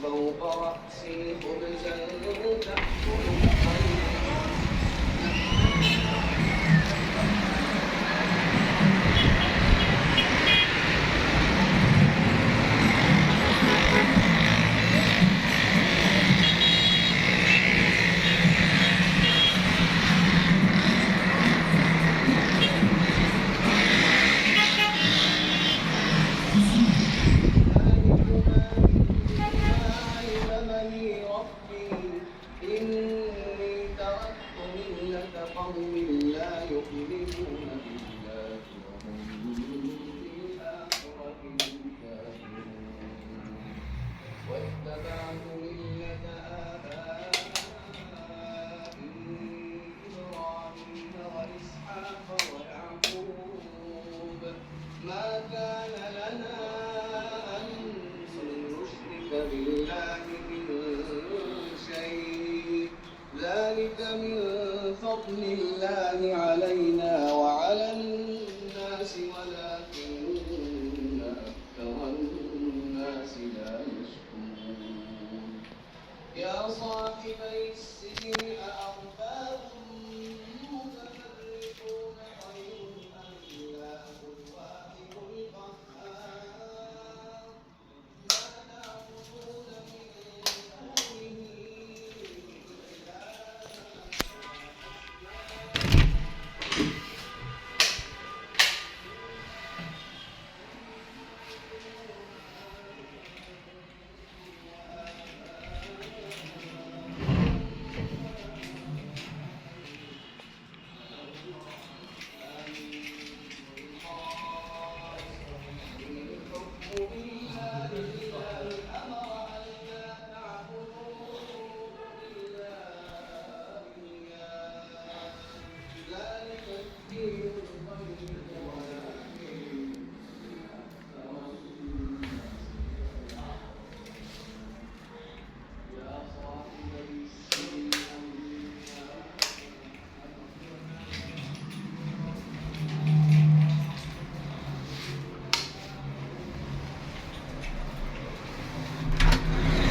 فوق رأسي خبزا تأكل الطير. قوم لا يؤمنون بالله وهم بالآخرة هم كافرون. واتبعت ملة آبائي إبراهيم وإسحاق ويعقوب ما كان لنا أن نشرك بالله من شيء ذلك من فضل الله علينا